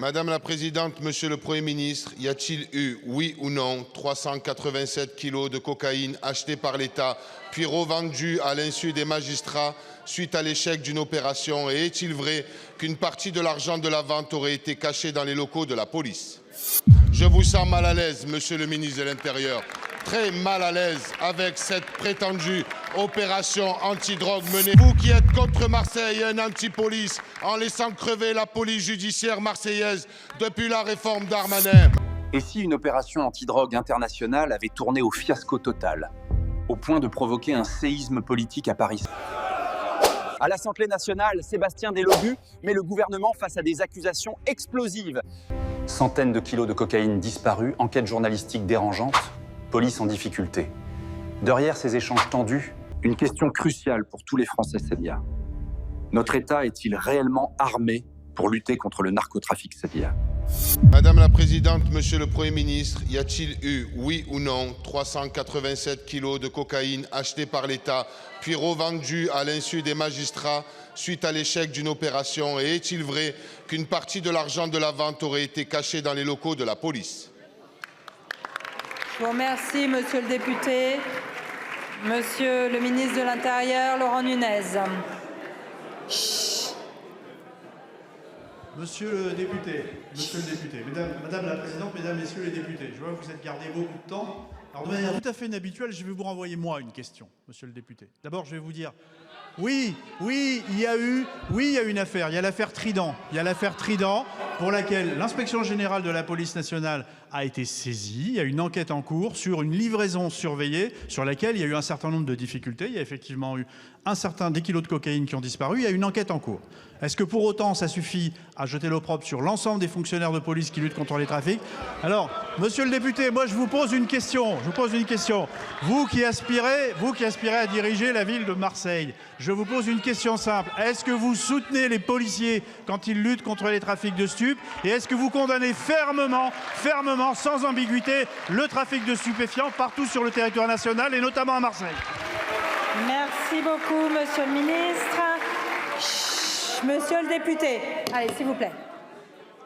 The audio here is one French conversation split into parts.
Madame la Présidente, Monsieur le Premier ministre, y a-t-il eu, oui ou non, 387 kilos de cocaïne achetés par l'État, puis revendus à l'insu des magistrats suite à l'échec d'une opération? Et est-il vrai qu'une partie de l'argent de la vente aurait été cachée dans les locaux de la police? Je vous sens mal à l'aise, Monsieur le ministre de l'Intérieur, très mal à l'aise avec cette prétendue opération anti-drogue menée. Vous qui êtes contre Marseille et un anti-police en laissant crever la police judiciaire marseillaise depuis la réforme Darmanin. Et si une opération anti-drogue internationale avait tourné au fiasco total, au point de provoquer un séisme politique à Paris? À l'Assemblée nationale, Sébastien Delogu met le gouvernement face à des accusations explosives. Centaines de kilos de cocaïne disparus, enquête journalistique dérangeante, police en difficulté. Derrière ces échanges tendus, une question cruciale pour tous les Français, Célia. Notre État est-il réellement armé pour lutter contre le narcotrafic, Célia? Madame la Présidente, Monsieur le Premier ministre, y a-t-il eu, oui ou non, 387 kilos de cocaïne achetés par l'État, puis revendus à l'insu des magistrats suite à l'échec d'une opération? Et est-il vrai qu'une partie de l'argent de la vente aurait été cachée dans les locaux de la police? Je vous remercie, Monsieur le député. Monsieur le ministre de l'Intérieur, Laurent Nunez. Monsieur le député, Madame la Présidente, Mesdames, Messieurs les députés, je vois que vous êtes gardé beaucoup de temps. Alors de manière tout à fait inhabituelle, je vais vous renvoyer moi une question, Monsieur le député. D'abord, je vais vous dire, oui, il y a une affaire, il y a l'affaire Trident. Il y a l'affaire Trident pour laquelle l'inspection générale de la police nationale a été saisie. Il y a une enquête en cours sur une livraison surveillée sur laquelle il y a eu un certain nombre de difficultés. Il y a effectivement eu des kilos de cocaïne qui ont disparu. Il y a une enquête en cours. Est-ce que pour autant ça suffit à jeter l'opprobre sur l'ensemble des fonctionnaires de police qui luttent contre les trafics? Alors, Monsieur le député, moi je vous pose une question. Vous qui aspirez à diriger la ville de Marseille, je vous pose une question simple. Est-ce que vous soutenez les policiers quand ils luttent contre les trafics de stupes? Et est-ce que vous condamnez fermement, sans ambiguïté, le trafic de stupéfiants partout sur le territoire national et notamment à Marseille? Merci beaucoup, Monsieur le ministre. Monsieur le député, allez, s'il vous plaît.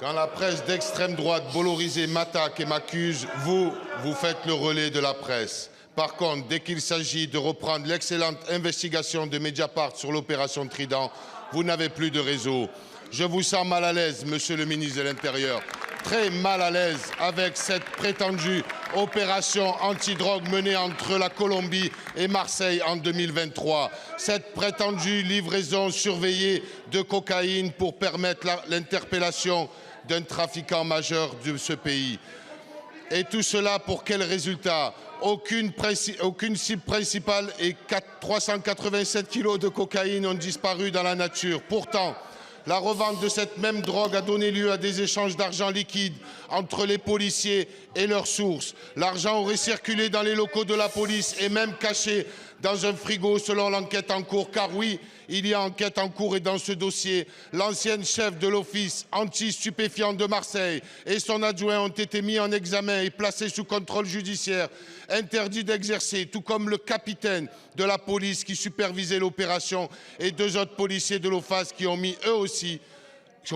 Quand la presse d'extrême droite bollorisée m'attaque et m'accuse, vous faites le relais de la presse. Par contre, dès qu'il s'agit de reprendre l'excellente investigation de Mediapart sur l'opération Trident, vous n'avez plus de réseau. Je vous sens mal à l'aise, Monsieur le ministre de l'Intérieur, très mal à l'aise avec cette prétendue opération anti-drogue menée entre la Colombie et Marseille en 2023. Cette prétendue livraison surveillée de cocaïne pour permettre l'interpellation d'un trafiquant majeur de ce pays. Et tout cela pour quel résultat? Aucune cible principale et 387 kilos de cocaïne ont disparu dans la nature. Pourtant, la revente de cette même drogue a donné lieu à des échanges d'argent liquide entre les policiers et leurs sources. L'argent aurait circulé dans les locaux de la police et même caché dans un frigo selon l'enquête en cours. Car oui, il y a enquête en cours et dans ce dossier, l'ancienne chef de l'office anti-stupéfiant de Marseille et son adjoint ont été mis en examen et placés sous contrôle judiciaire, interdits d'exercer, tout comme le capitaine de la police qui supervisait l'opération et 2 autres policiers de l'OFAS qui ont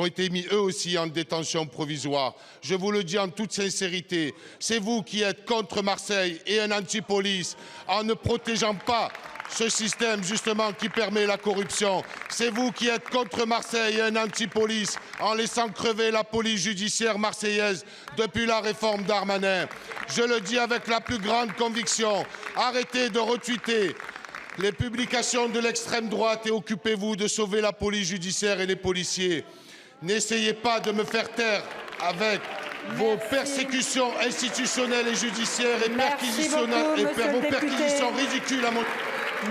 été mis eux aussi en détention provisoire. Je vous le dis en toute sincérité, c'est vous qui êtes contre Marseille et un anti-police en ne protégeant pas ce système justement qui permet la corruption. C'est vous qui êtes contre Marseille et un anti-police en laissant crever la police judiciaire marseillaise depuis la réforme Darmanin. Je le dis avec la plus grande conviction, arrêtez de retweeter les publications de l'extrême droite et occupez-vous de sauver la police judiciaire et les policiers. N'essayez pas de me faire taire vos persécutions institutionnelles et judiciaires et vos perquisitions ridicules à mon...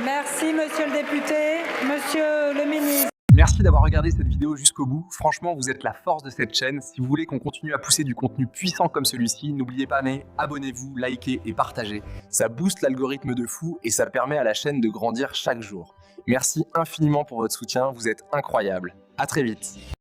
Merci, Monsieur le député. Monsieur le ministre. Merci d'avoir regardé cette vidéo jusqu'au bout. Franchement, vous êtes la force de cette chaîne. Si vous voulez qu'on continue à pousser du contenu puissant comme celui-ci, n'oubliez pas, abonnez-vous, likez et partagez. Ça booste l'algorithme de fou et ça permet à la chaîne de grandir chaque jour. Merci infiniment pour votre soutien, vous êtes incroyables. À très vite.